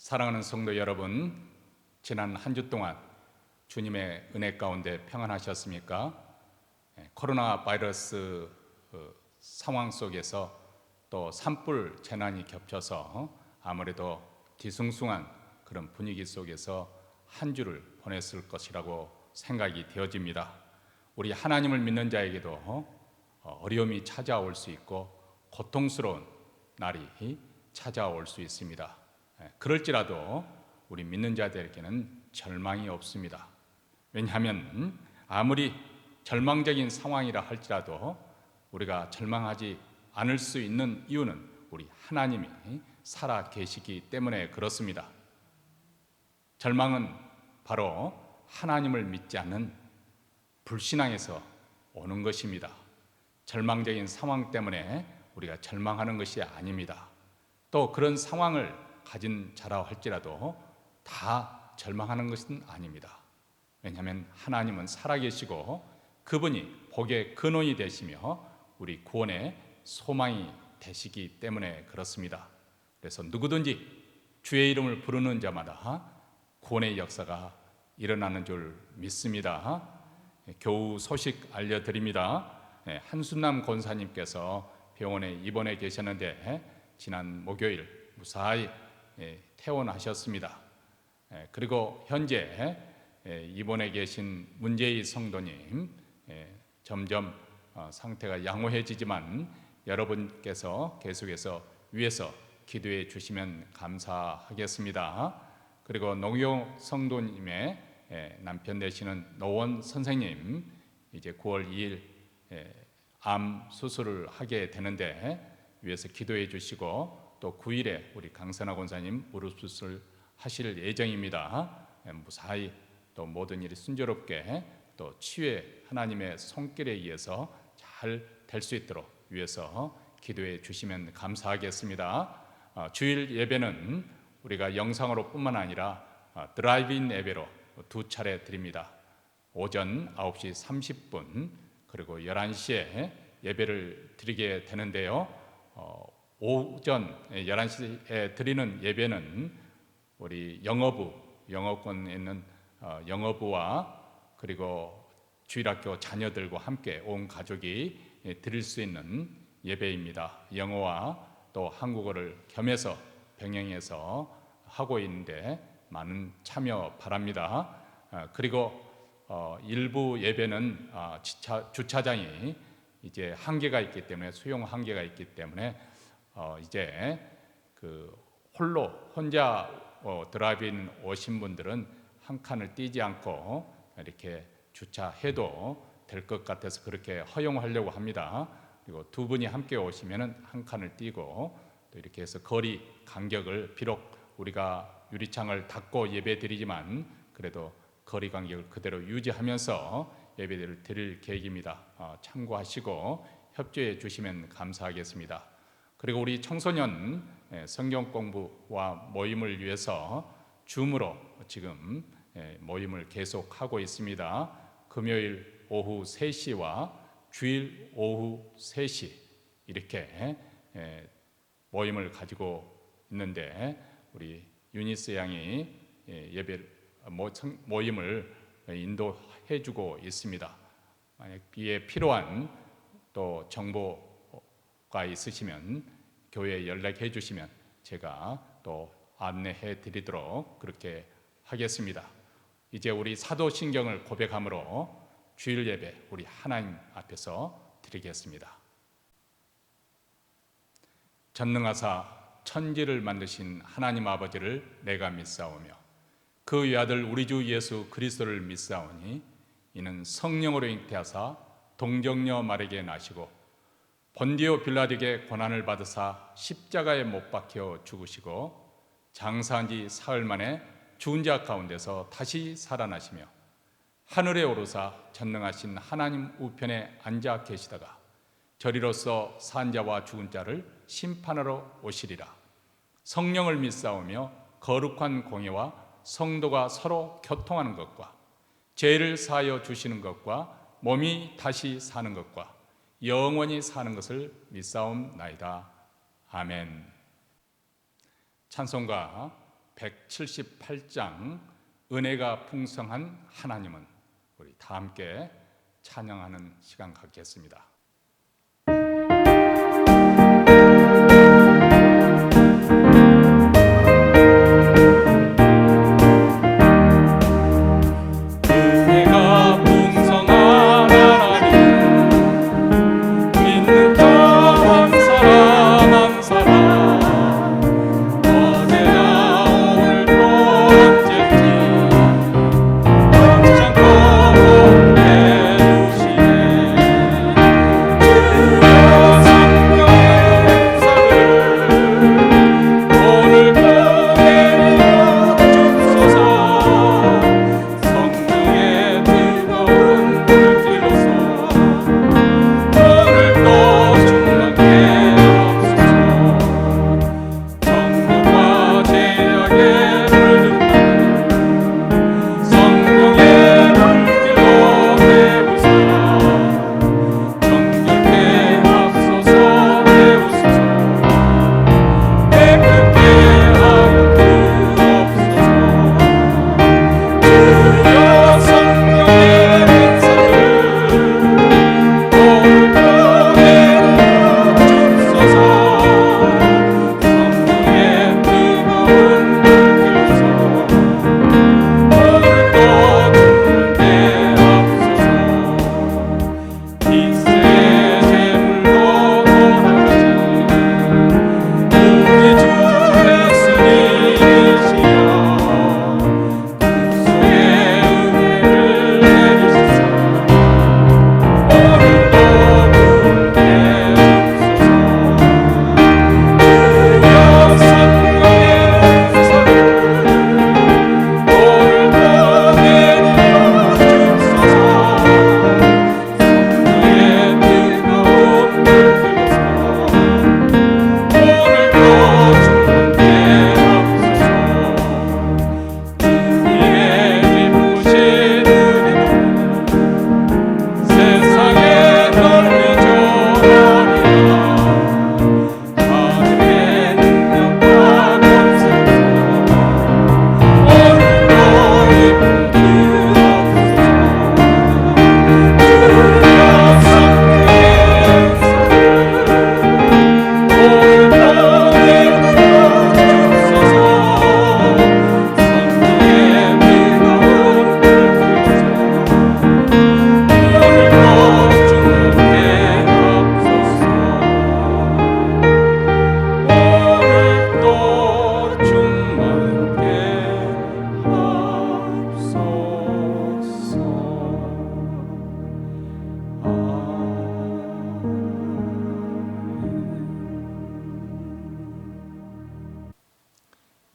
사랑하는 성도 여러분, 지난 한 주 동안 주님의 은혜 가운데 평안하셨습니까? 코로나 바이러스 상황 속에서 또 산불 재난이 겹쳐서 아무래도 뒤숭숭한 그런 분위기 속에서 한 주를 보냈을 것이라고 생각이 되어집니다. 우리 하나님을 믿는 자에게도 어려움이 찾아올 수 있고 고통스러운 날이 찾아올 수 있습니다. 그럴지라도 우리 믿는 자들에게는 절망이 없습니다. 왜냐하면 아무리 절망적인 상황이라 할지라도 우리가 절망하지 않을 수 있는 이유는 우리 하나님이 살아 계시기 때문에 그렇습니다. 절망은 바로 하나님을 믿지 않는 불신앙에서 오는 것입니다. 절망적인 상황 때문에 우리가 절망하는 것이 아닙니다. 또 그런 상황을 가진 자라 할지라도 다 절망하는 것은 아닙니다. 왜냐하면 하나님은 살아계시고 그분이 복의 근원이 되시며 우리 구원의 소망이 되시기 때문에 그렇습니다. 그래서 누구든지 주의 이름을 부르는 자마다 구원의 역사가 일어나는 줄 믿습니다. 교우 소식 알려드립니다. 한순남 권사님께서 병원에 입원해 계셨는데 지난 목요일 무사히 퇴원하셨습니다. 그리고 현재 입원해 계신 문재희 성도님 점점 상태가 양호해지지만 여러분께서 계속해서 위에서 기도해 주시면 감사하겠습니다. 그리고 노경 성도님의 남편 되시는 노원 선생님 이제 9월 2일 암 수술을 하게 되는데 위에서 기도해 주시고 또 9일에 우리 강선아 권사님 무릎 수술 하실 예정입니다. 무사히 또 모든 일이 순조롭게 또 치유의 하나님의 손길에 의해서 잘 될 수 있도록 위해서 기도해 주시면 감사하겠습니다. 주일 예배는 우리가 영상으로 뿐만 아니라 드라이브인 예배로 두 차례 드립니다. 오전 9시 30분 그리고 11시에 예배를 드리게 되는데요. 오전 11시에 드리는 예배는 우리 영어부에 있는 영어부와 그리고 주일학교 자녀들과 함께 온 가족이 드릴 수 있는 예배입니다. 영어와 또 한국어를 겸해서 병행해서 하고 있는데 많은 참여 바랍니다. 그리고 일부 예배는 주차장이 이제 한계가 있기 때문에 수용 한계가 있기 때문에 이제 그 혼자 드라이브인 오신 분들은 한 칸을 띄지 않고 이렇게 주차해도 될 것 같아서 그렇게 허용하려고 합니다. 그리고 두 분이 함께 오시면은 한 칸을 띄고 또 이렇게 해서 거리 간격을 비록 우리가 유리창을 닫고 예배드리지만 그래도 거리 간격을 그대로 유지하면서 예배를 드릴 계획입니다. 참고하시고 협조해 주시면 감사하겠습니다. 그리고 우리 청소년 성경 공부와 모임을 위해서 줌으로 지금 모임을 계속하고 있습니다. 금요일 오후 3시와 주일 오후 3시 이렇게 모임을 가지고 있는데 우리 유니스 양이 모임을 인도해 주고 있습니다. 만약 이에 필요한 또 정보가 있으시면 교회에 연락해 주시면 제가 또 안내해 드리도록 그렇게 하겠습니다. 이제 우리 사도신경을 고백함으로 주일 예배 우리 하나님 앞에서 드리겠습니다. 전능하사 천지를 만드신 하나님 아버지를 내가 믿사오며 그 외아들 우리 주 예수 그리스도를 믿사오니 이는 성령으로 잉태하사 동정녀 마리아에게 나시고 본디오 빌라도에게 고난을 받으사 십자가에 못 박혀 죽으시고 장사한 지 사흘 만에 죽은 자 가운데서 다시 살아나시며 하늘에 오르사 전능하신 하나님 우편에 앉아 계시다가 저리로서 산 자와 죽은 자를 심판하러 오시리라. 성령을 믿사오며 거룩한 공예와 성도가 서로 교통하는 것과 죄를 사하여 주시는 것과 몸이 다시 사는 것과 영원히 사는 것을 믿사옵나이다. 아멘. 찬송가 178장 은혜가 풍성한 하나님은, 우리 다 함께 찬양하는 시간 갖겠습니다.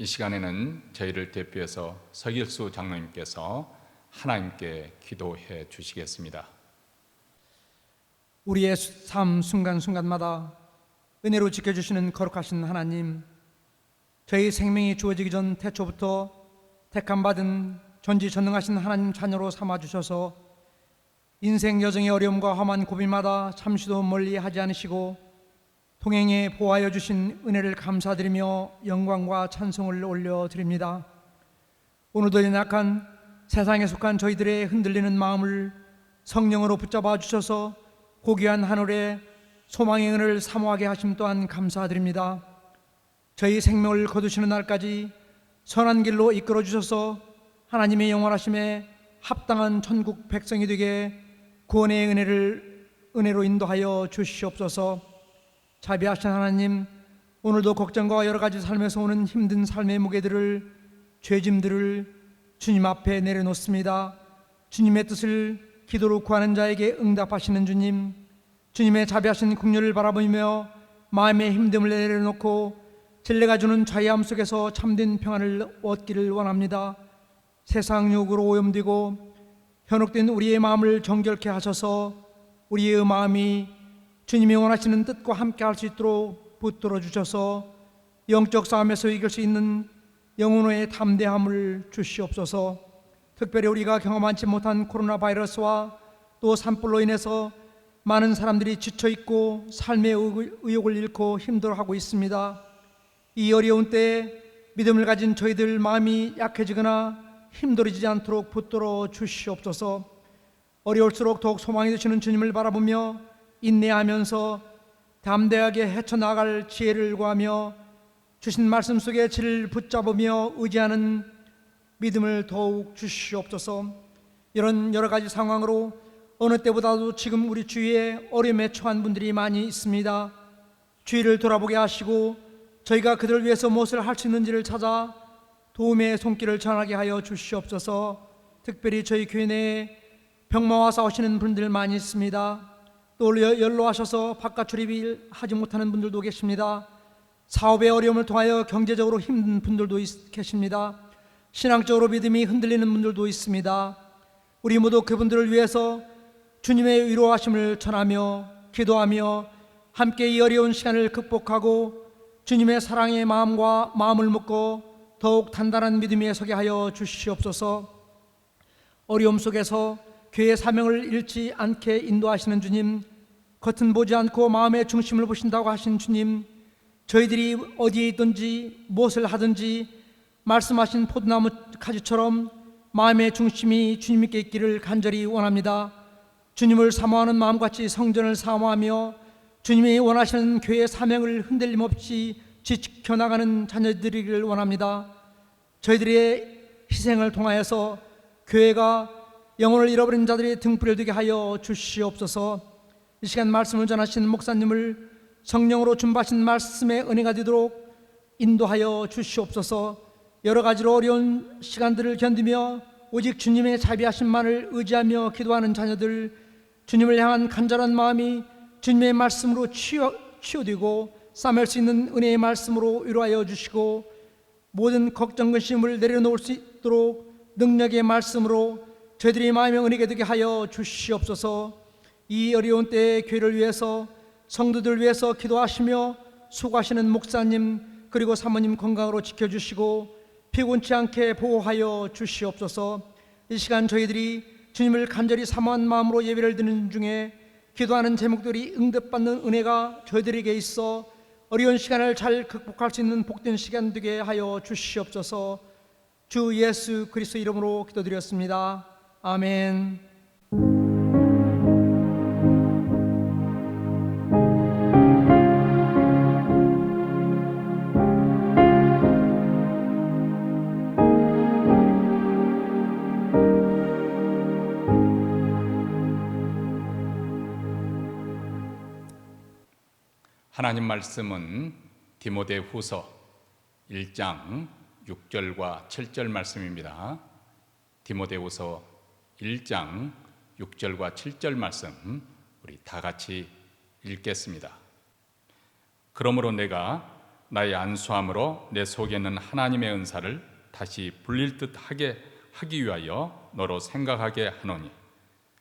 이 시간에는 저희를 대표해서 서길수 장로님께서 하나님께 기도해 주시겠습니다. 우리의 삶 순간순간마다 은혜로 지켜주시는 거룩하신 하나님, 저희 생명이 주어지기 전 태초부터 택함받은 전지전능하신 하나님 자녀로 삼아주셔서 인생 여정의 어려움과 험한 고비마다 잠시도 멀리 하지 않으시고 동행에 보호하여 주신 은혜를 감사드리며 영광과 찬송을 올려드립니다. 오늘도 연약한 세상에 속한 저희들의 흔들리는 마음을 성령으로 붙잡아 주셔서 고귀한 하늘에 소망의 은혜를 사모하게 하심 또한 감사드립니다. 저희 생명을 거두시는 날까지 선한 길로 이끌어 주셔서 하나님의 영원하심에 합당한 천국 백성이 되게 구원의 은혜로 인도하여 주시옵소서. 자비하신 하나님, 오늘도 걱정과 여러 가지 삶에서 오는 힘든 삶의 무게들을, 죄짐들을 주님 앞에 내려놓습니다. 주님의 뜻을 기도로 구하는 자에게 응답하시는 주님, 주님의 자비하신 긍휼을 바라보며 마음의 힘듦을 내려놓고 진리가 주는 자유함 속에서 참된 평안을 얻기를 원합니다. 세상 유혹으로 오염되고 현혹된 우리의 마음을 정결케 하셔서 우리의 마음이 주님이 원하시는 뜻과 함께 할 수 있도록 붙들어 주셔서 영적 싸움에서 이길 수 있는 영혼의 담대함을 주시옵소서. 특별히 우리가 경험하지 못한 코로나 바이러스와 또 산불로 인해서 많은 사람들이 지쳐있고 삶의 의욕을 잃고 힘들어하고 있습니다. 이 어려운 때에 믿음을 가진 저희들 마음이 약해지거나 힘들어지지 않도록 붙들어 주시옵소서. 어려울수록 더욱 소망이 되시는 주님을 바라보며 인내하면서 담대하게 헤쳐나갈 지혜를 구하며 주신 말씀 속에 질을 붙잡으며 의지하는 믿음을 더욱 주시옵소서. 이런 여러 가지 상황으로 어느 때보다도 지금 우리 주위에 어려움에 처한 분들이 많이 있습니다. 주위를 돌아보게 하시고 저희가 그들을 위해서 무엇을 할 수 있는지를 찾아 도움의 손길을 전하게 하여 주시옵소서. 특별히 저희 교회 내에 병마와 싸우시는 분들 많이 있습니다. 또 연로하셔서 바깥 출입을 하지 못하는 분들도 계십니다. 사업의 어려움을 통하여 경제적으로 힘든 분들도 계십니다. 신앙적으로 믿음이 흔들리는 분들도 있습니다. 우리 모두 그분들을 위해서 주님의 위로하심을 전하며 기도하며 함께 이 어려운 시간을 극복하고 주님의 사랑의 마음을 먹고 더욱 단단한 믿음 위에 서게 하여 주시옵소서. 어려움 속에서 교회의 사명을 잃지 않게 인도하시는 주님, 겉은 보지 않고 마음의 중심을 보신다고 하신 주님, 저희들이 어디에 있든지 무엇을 하든지 말씀하신 포도나무 가지처럼 마음의 중심이 주님께 있기를 간절히 원합니다. 주님을 사모하는 마음같이 성전을 사모하며 주님이 원하시는 교회의 사명을 흔들림 없이 지켜나가는 자녀들이기를 원합니다. 저희들의 희생을 통하여서 교회가 영혼을 잃어버린 자들의 등불을 되게 하여 주시옵소서. 이 시간 말씀을 전하신 목사님을 성령으로 준비하신 말씀의 은혜가 되도록 인도하여 주시옵소서. 여러 가지로 어려운 시간들을 견디며 오직 주님의 자비하심만을 의지하며 기도하는 자녀들, 주님을 향한 간절한 마음이 주님의 말씀으로 치유되고 싸맬 수 있는 은혜의 말씀으로 위로하여 주시고 모든 걱정 근심을 내려놓을 수 있도록 능력의 말씀으로 저희들이 마음의 은혜가 되게 하여 주시옵소서. 이 어려운 때의 교회를 위해서 성도들 위해서 기도하시며 수고하시는 목사님 그리고 사모님 건강으로 지켜주시고 피곤치 않게 보호하여 주시옵소서. 이 시간 저희들이 주님을 간절히 사모한 마음으로 예배를 드리는 중에 기도하는 제목들이 응답받는 은혜가 저희들에게 있어 어려운 시간을 잘 극복할 수 있는 복된 시간 되게 하여 주시옵소서. 주 예수 그리스도 이름으로 기도드렸습니다. 아멘. 하나님 말씀은 디모데후서 1장 6절과 7절 말씀입니다. 디모데후서 1장 6절과 7절 말씀 우리 다 같이 읽겠습니다. 그러므로 내가 나의 안수함으로 내 속에 있는 하나님의 은사를 다시 불릴 듯 하기 위하여 너로 생각하게 하노니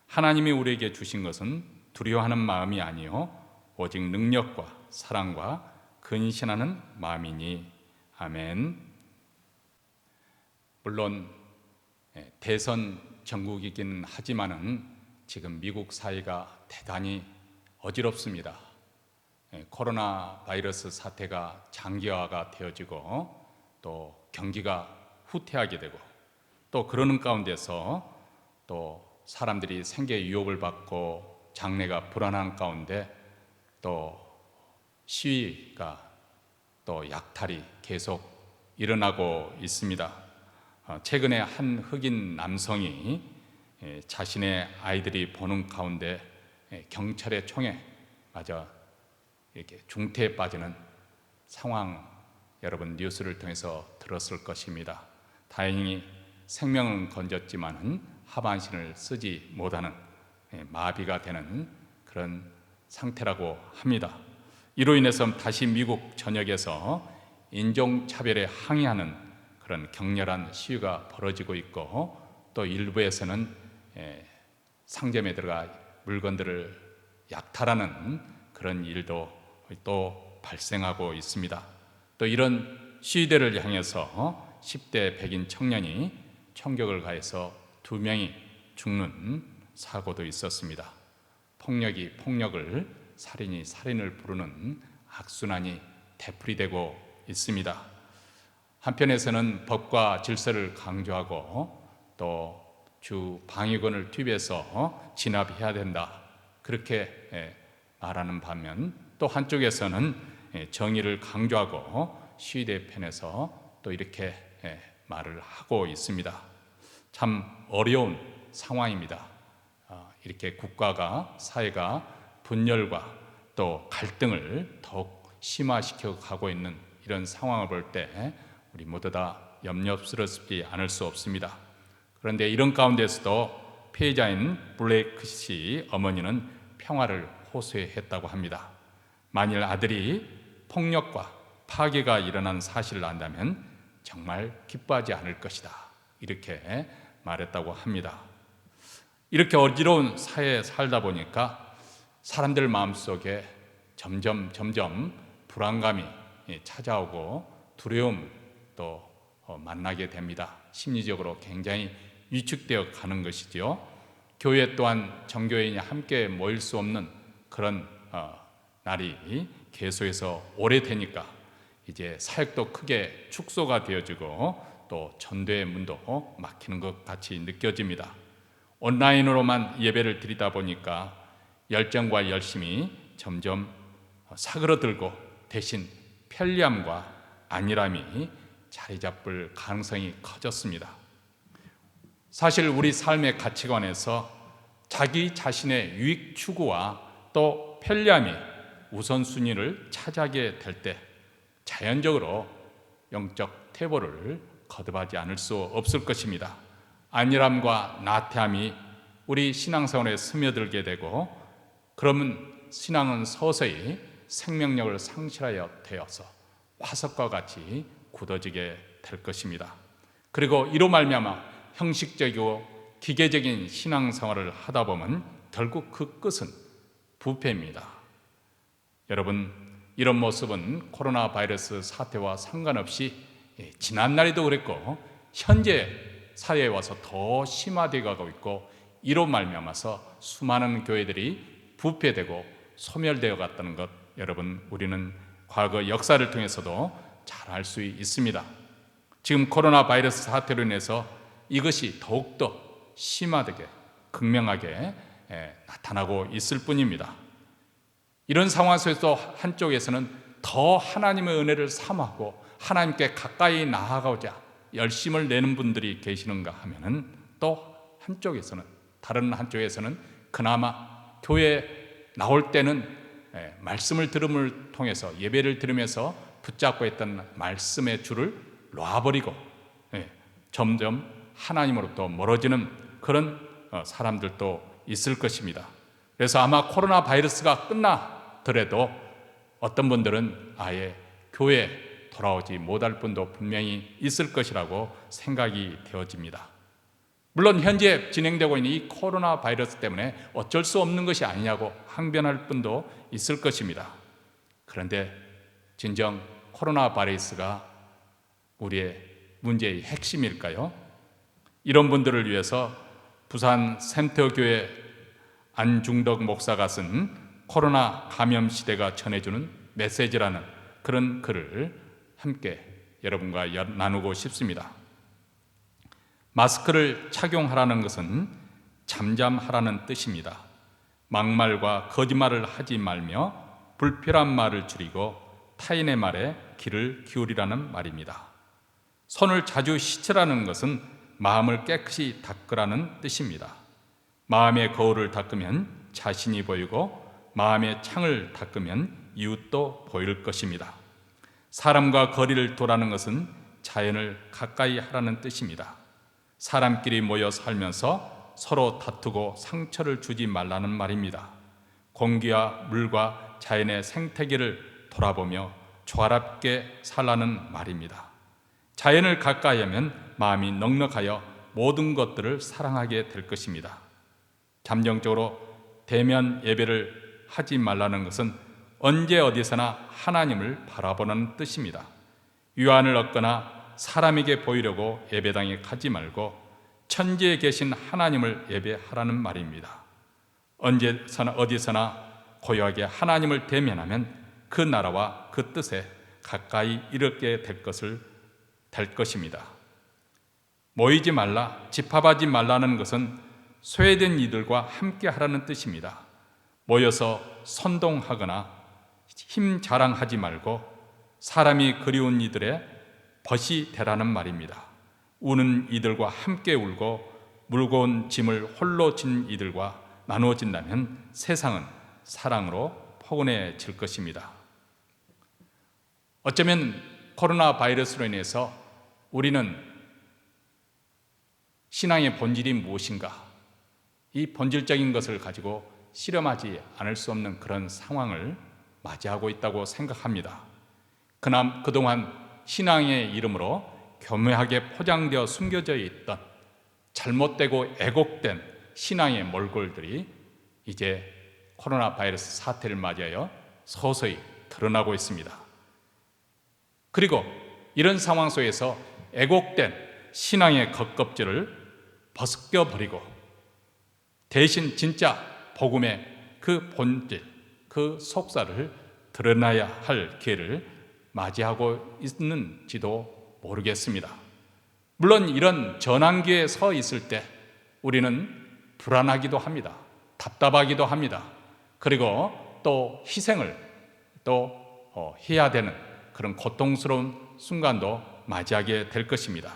하나님이 우리에게 주신 것은 두려워하는 마음이 아니요 오직 능력과 사랑과 근신하는 마음이니. 아멘. 물론 대선 전국이긴 하지만은 지금 미국 사회가 대단히 어지럽습니다. 코로나 바이러스 사태가 장기화가 되어지고 또 경기가 후퇴하게 되고 또 그러는 가운데서 또 사람들이 생계 유혹을 받고 장래가 불안한 가운데 또 시위가 또 약탈이 계속 일어나고 있습니다. 최근에 한 흑인 남성이 자신의 아이들이 보는 가운데 경찰의 총에 맞아 이렇게 중태에 빠지는 상황, 여러분 뉴스를 통해서 들었을 것입니다. 다행히 생명은 건졌지만은 하반신을 쓰지 못하는 마비가 되는 그런 상태라고 합니다. 이로 인해서 다시 미국 전역에서 인종차별에 항의하는 그런 격렬한 시위가 벌어지고 있고 또 일부에서는 상점에 들어가 물건들을 약탈하는 그런 일도 또 발생하고 있습니다. 또 이런 시위대를 향해서 10대 백인 청년이 총격을 가해서 2명이 죽는 사고도 있었습니다. 폭력이 폭력을, 살인이 살인을 부르는 악순환이 되풀이되고 있습니다. 한편에서는 법과 질서를 강조하고 또 주 방위군을 투입해서 진압해야 된다, 그렇게 말하는 반면, 또 한쪽에서는 정의를 강조하고 시위대 편에서 또 이렇게 말을 하고 있습니다. 참 어려운 상황입니다. 이렇게 국가가, 사회가 분열과 또 갈등을 더욱 심화시켜 가고 있는 이런 상황을 볼 때 우리 모두 다 염려스럽지 않을 수 없습니다. 그런데 이런 가운데서도 피해자인 블레이크 씨 어머니는 평화를 호소했다고 합니다. 만일 아들이 폭력과 파괴가 일어난 사실을 안다면 정말 기뻐하지 않을 것이다, 이렇게 말했다고 합니다. 이렇게 어지러운 사회에 살다 보니까 사람들 마음속에 점점 불안감이 찾아오고 두려움 또 만나게 됩니다. 심리적으로 굉장히 위축되어 가는 것이죠. 교회 또한 정교인이 함께 모일 수 없는 그런 날이 계속해서 오래되니까 이제 사역도 크게 축소가 되어지고 또 전도의 문도 막히는 것 같이 느껴집니다. 온라인으로만 예배를 드리다 보니까 열정과 열심이 점점 사그러들고 대신 편리함과 안일함이 자리 잡을 가능성이 커졌습니다. 사실 우리 삶의 가치관에서 자기 자신의 유익 추구와 또 편리함이 우선순위를 차지하게 될 때 자연적으로 영적 퇴보를 거듭하지 않을 수 없을 것입니다. 안일함과 나태함이 우리 신앙생활에 스며들게 되고, 그러면 신앙은 서서히 생명력을 상실하여 되어서 화석과 같이 굳어지게 될 것입니다. 그리고 이로 말미암아 형식적이고 기계적인 신앙생활을 하다 보면 결국 그 끝은 부패입니다. 여러분, 이런 모습은 코로나 바이러스 사태와 상관없이 지난날에도 그랬고 현재 사회에 와서 더 심화되어 가고 있고, 이로 말미암아서 수많은 교회들이 부패되고 소멸되어 갔다는 것, 여러분 우리는 과거 역사를 통해서도 잘 알 수 있습니다. 지금 코로나 바이러스 사태로 인해서 이것이 더욱더 심화되게 극명하게 나타나고 있을 뿐입니다. 이런 상황 속에서 한쪽에서는 더 하나님의 은혜를 사모하고 하나님께 가까이 나아가고자 열심을 내는 분들이 계시는가 하면은, 또 한쪽에서는, 다른 한쪽에서는 그나마 교회에 나올 때는 말씀을 들음을 통해서 예배를 들으면서 붙잡고 있던 말씀의 줄을 놔버리고 점점 하나님으로부터 멀어지는 그런 사람들도 있을 것입니다. 그래서 아마 코로나 바이러스가 끝나더라도 어떤 분들은 아예 교회에 돌아오지 못할 분도 분명히 있을 것이라고 생각이 되어집니다. 물론 현재 진행되고 있는 이 코로나 바이러스 때문에 어쩔 수 없는 것이 아니냐고 항변할 분도 있을 것입니다. 그런데 진정 코로나 바이러스가 우리의 문제의 핵심일까요? 이런 분들을 위해서 부산 센터교회 안중덕 목사가 쓴 코로나 감염 시대가 전해주는 메시지라는 그런 글을 함께 여러분과 나누고 싶습니다. 마스크를 착용하라는 것은 잠잠하라는 뜻입니다. 막말과 거짓말을 하지 말며 불필요한 말을 줄이고 타인의 말에 귀를 기울이라는 말입니다. 손을 자주 씻으라는 것은 마음을 깨끗이 닦으라는 뜻입니다. 마음의 거울을 닦으면 자신이 보이고 마음의 창을 닦으면 이웃도 보일 것입니다. 사람과 거리를 두라는 것은 자연을 가까이 하라는 뜻입니다. 사람끼리 모여 살면서 서로 다투고 상처를 주지 말라는 말입니다. 공기와 물과 자연의 생태계를 돌아보며 조화롭게 살라는 말입니다. 자연을 가까이 하면 마음이 넉넉하여 모든 것들을 사랑하게 될 것입니다. 잠정적으로 대면 예배를 하지 말라는 것은 언제 어디서나 하나님을 바라보는 뜻입니다. 유한을 얻거나 사람에게 보이려고 예배당에 가지 말고 천지에 계신 하나님을 예배하라는 말입니다. 언제서나 어디서나 고요하게 하나님을 대면하면 그 나라와 그 뜻에 가까이 이르게 될 것을 될 것입니다. 모이지 말라, 집합하지 말라는 것은 소외된 이들과 함께 하라는 뜻입니다. 모여서 선동하거나 힘 자랑하지 말고 사람이 그리운 이들의 벗이 되라는 말입니다. 우는 이들과 함께 울고 무거운 짐을 홀로 진 이들과 나누어진다면 세상은 사랑으로 포근해질 것입니다. 어쩌면 코로나 바이러스로 인해서 우리는 신앙의 본질이 무엇인가, 이 본질적인 것을 가지고 실험하지 않을 수 없는 그런 상황을 맞이하고 있다고 생각합니다. 그동안 신앙의 이름으로 교묘하게 포장되어 숨겨져 있던 잘못되고 애곡된 신앙의 몰골들이 이제 코로나 바이러스 사태를 맞이하여 서서히 드러나고 있습니다. 그리고 이런 상황 속에서 애곡된 신앙의 겉껍질을 벗겨버리고 대신 진짜 복음의 그 본질, 그 속살을 드러나야 할 기회를 맞이하고 있는지도 모르겠습니다. 물론 이런 전환기에 서 있을 때 우리는 불안하기도 합니다. 답답하기도 합니다. 그리고 또 희생을 또 해야 되는 그런 고통스러운 순간도 맞이하게 될 것입니다.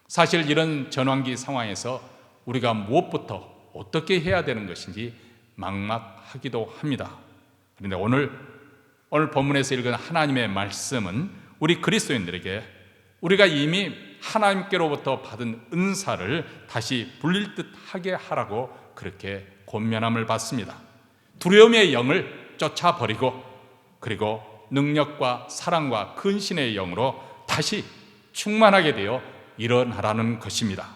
사실 이런 전환기 상황에서 우리가 무엇부터 어떻게 해야 되는 것인지 막막하기도 합니다. 그런데 오늘 본문에서 읽은 하나님의 말씀은 우리 그리스도인들에게 우리가 이미 하나님께로부터 받은 은사를 다시 불릴 듯 하게 하라고 그렇게 권면함을 받습니다. 두려움의 영을 쫓아버리고 그리고 능력과 사랑과 근신의 영으로 다시 충만하게 되어 일어나라는 것입니다.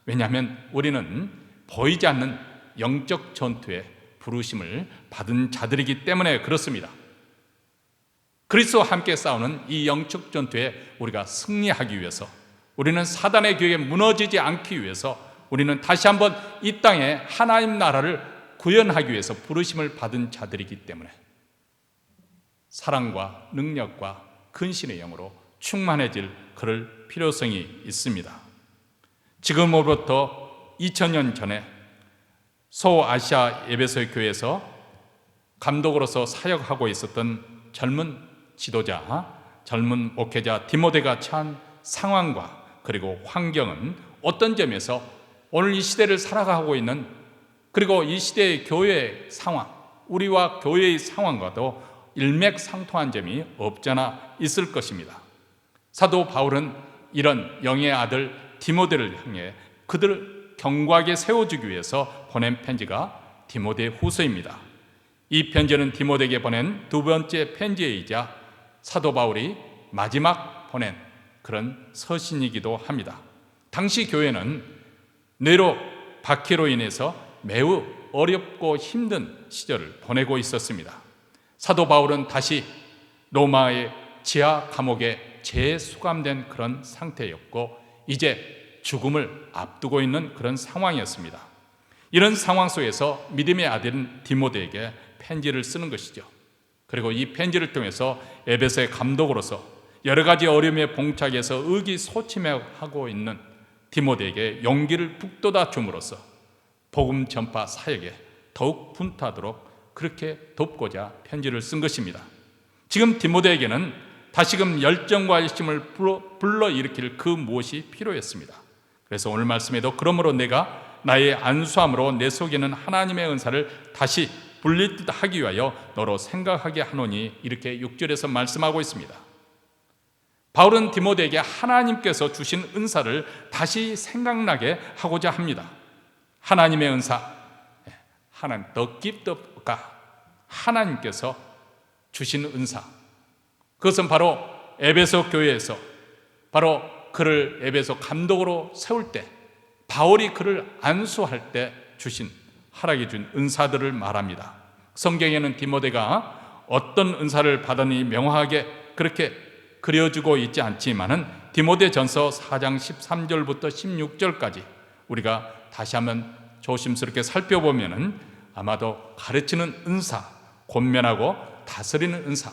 왜냐하면 우리는 보이지 않는 영적 전투에 부르심을 받은 자들이기 때문에 그렇습니다. 그리스도와 함께 싸우는 이 영적 전투에 우리가 승리하기 위해서, 우리는 사단의 교회에 무너지지 않기 위해서, 우리는 다시 한번 이 땅에 하나님 나라를 구현하기 위해서 부르심을 받은 자들이기 때문에 사랑과 능력과 근신의 영으로 충만해질 그럴 필요성이 있습니다. 지금으로부터 2000년 전에 소아시아 에베소 교회에서 감독으로서 사역하고 있었던 젊은 지도자, 젊은 목회자 디모데가 처한 상황과 그리고 환경은 어떤 점에서 오늘 이 시대를 살아가고 있는, 그리고 이 시대의 교회의 상황, 우리와 교회의 상황과도 일맥상통한 점이 없잖아 있을 것입니다. 사도 바울은 이런 영의 아들 디모데를 향해 그들을 견고하게 세워주기 위해서 보낸 편지가 디모데 후서입니다. 이 편지는 디모데에게 보낸 두 번째 편지이자 사도 바울이 마지막 보낸 그런 서신이기도 합니다. 당시 교회는 네로 박해로 인해서 매우 어렵고 힘든 시절을 보내고 있었습니다. 사도 바울은 다시 로마의 지하 감옥에 재수감된 그런 상태였고 이제 죽음을 앞두고 있는 그런 상황이었습니다. 이런 상황 속에서 믿음의 아들인 디모데에게 편지를 쓰는 것이죠. 그리고 이 편지를 통해서 에베소의 감독으로서 여러 가지 어려움에 봉착해서 의기소침해하고 있는 디모데에게 용기를 북돋아 줌으로써 복음 전파 사역에 더욱 분투하도록 그렇게 돕고자 편지를 쓴 것입니다. 지금 디모데에게는 다시금 열정과 열심을 불러일으킬 그 무엇이 필요했습니다. 그래서 오늘 말씀에도 그러므로 내가 나의 안수함으로 내 속에는 하나님의 은사를 다시 불릴 듯 하기 위하여 너로 생각하게 하노니 이렇게 6절에서 말씀하고 있습니다. 바울은 디모데에게 하나님께서 주신 은사를 다시 생각나게 하고자 합니다. 하나님의 은사, 하나님, the gift of God, 하나님께서 주신 은사, 그것은 바로 에베소 교회에서 바로 그를 에베소 감독으로 세울 때, 바울이 그를 안수할 때 주신, 허락해 준 은사들을 말합니다. 성경에는 디모데가 어떤 은사를 받았니 명확하게 그렇게 그려주고 있지 않지만은 디모데전서 4장 13절부터 16절까지 우리가 다시 한번 조심스럽게 살펴보면은 아마도 가르치는 은사, 권면하고 다스리는 은사,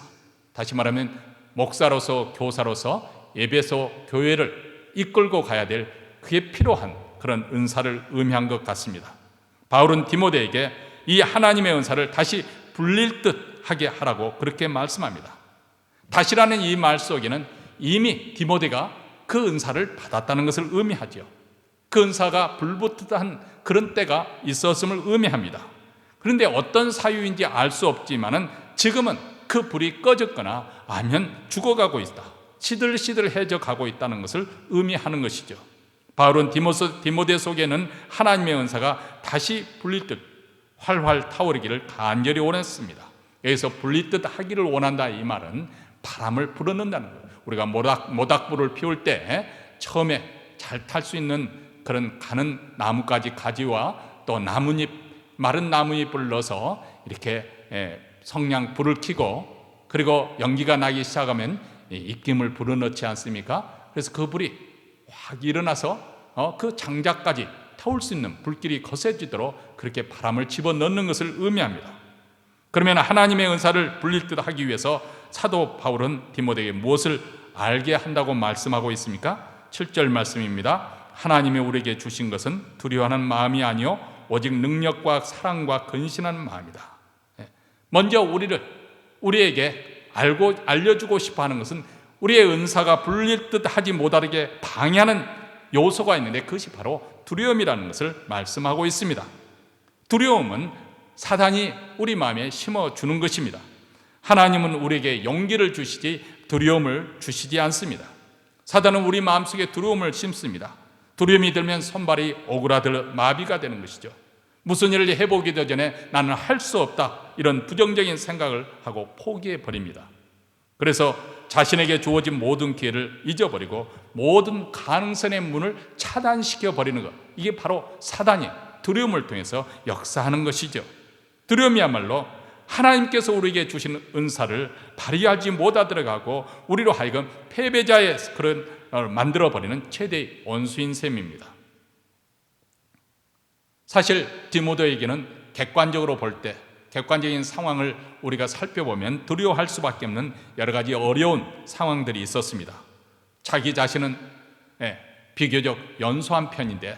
다시 말하면 목사로서 교사로서 에베소 교회를 이끌고 가야 될 그게 필요한 그런 은사를 의미한 것 같습니다. 바울은 디모데에게 이 하나님의 은사를 다시 불릴 듯 하게 하라고 그렇게 말씀합니다. 다시라는 이 말 속에는 이미 디모데가 그 은사를 받았다는 것을 의미하죠. 그 은사가 불붙듯한 그런 때가 있었음을 의미합니다. 그런데 어떤 사유인지 알 수 없지만은 지금은 그 불이 꺼졌거나 아니면 죽어가고 있다, 시들시들해져 가고 있다는 것을 의미하는 것이죠. 바울은 디모데 속에는 하나님의 은사가 다시 불릴 듯 활활 타오르기를 간절히 원했습니다. 여기서 불릴 듯 하기를 원한다, 이 말은 바람을 불어넣는다는 거예요. 우리가 모닥불을 피울 때 처음에 잘 탈 수 있는 그런 가는 나뭇가지 가지와 또 나뭇잎, 마른 나뭇잎을 넣어서 이렇게 성냥 불을 켜고, 그리고 연기가 나기 시작하면 입김을 불어넣지 않습니까? 그래서 그 불이 확 일어나서 그 장작까지 태울 수 있는 불길이 거세지도록 그렇게 바람을 집어넣는 것을 의미합니다. 그러면 하나님의 은사를 불릴 듯 하기 위해서 사도 바울은 디모데에게 무엇을 알게 한다고 말씀하고 있습니까? 7절 말씀입니다. 하나님이 우리에게 주신 것은 두려워하는 마음이 아니요 오직 능력과 사랑과 근신하는 마음이다. 먼저 우리에게 알려주고 싶어 하는 것은 우리의 은사가 불릴 듯 하지 못하게 방해하는 요소가 있는데 그것이 바로 두려움이라는 것을 말씀하고 있습니다. 두려움은 사단이 우리 마음에 심어주는 것입니다. 하나님은 우리에게 용기를 주시지 두려움을 주시지 않습니다. 사단은 우리 마음속에 두려움을 심습니다. 두려움이 들면 손발이 오그라들 마비가 되는 것이죠. 무슨 일을 해보기도 전에 나는 할 수 없다, 이런 부정적인 생각을 하고 포기해 버립니다. 그래서 자신에게 주어진 모든 기회를 잊어버리고 모든 가능성의 문을 차단시켜 버리는 것, 이게 바로 사단이 두려움을 통해서 역사하는 것이죠. 두려움이야말로 하나님께서 우리에게 주시는 은사를 발휘하지 못하도록 하고 우리로 하여금 패배자의 그런 만들어버리는 최대의 원수인 셈입니다. 사실 디모데에게는 객관적으로 볼 때, 객관적인 상황을 우리가 살펴보면 두려워할 수밖에 없는 여러 가지 어려운 상황들이 있었습니다. 자기 자신은 비교적 연소한 편인데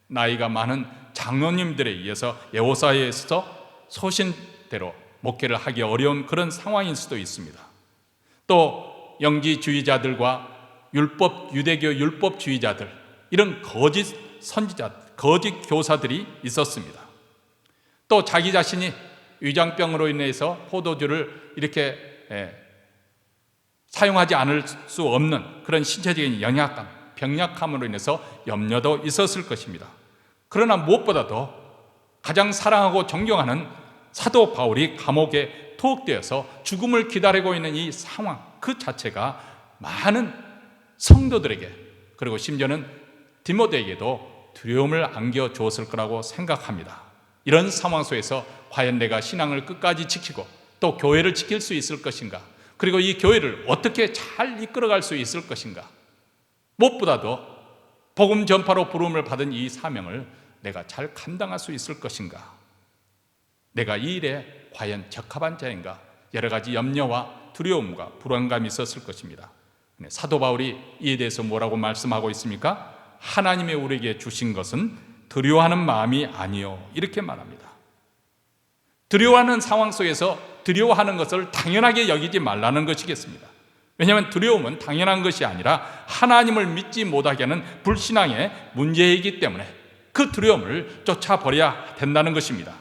나이가 많은 장로님들에 의해서 예호사에서 소신대로 목회를 하기 어려운 그런 상황일 수도 있습니다. 또 영지주의자들과 유대교 율법주의자들, 이런 거짓 선지자, 거짓 교사들이 있었습니다. 또 자기 자신이 위장병으로 인해서 포도주를 이렇게 사용하지 않을 수 없는 그런 신체적인 영약감, 병약함으로 인해서 염려도 있었을 것입니다. 그러나 무엇보다도 가장 사랑하고 존경하는 사도 바울이 감옥에 투옥되어서 죽음을 기다리고 있는 이 상황 그 자체가 많은 성도들에게, 그리고 심지어는 디모데에게도 두려움을 안겨주었을 거라고 생각합니다. 이런 상황 속에서 과연 내가 신앙을 끝까지 지키고 또 교회를 지킬 수 있을 것인가, 그리고 이 교회를 어떻게 잘 이끌어갈 수 있을 것인가, 무엇보다도 복음 전파로 부름을 받은 이 사명을 내가 잘 감당할 수 있을 것인가, 내가 이 일에 과연 적합한 자인가, 여러 가지 염려와 두려움과 불안감이 있었을 것입니다. 사도 바울이 이에 대해서 뭐라고 말씀하고 있습니까? 하나님이 우리에게 주신 것은 두려워하는 마음이 아니요, 이렇게 말합니다. 두려워하는 상황 속에서 두려워하는 것을 당연하게 여기지 말라는 것이겠습니다. 왜냐하면 두려움은 당연한 것이 아니라 하나님을 믿지 못하게 하는 불신앙의 문제이기 때문에 그 두려움을 쫓아버려야 된다는 것입니다.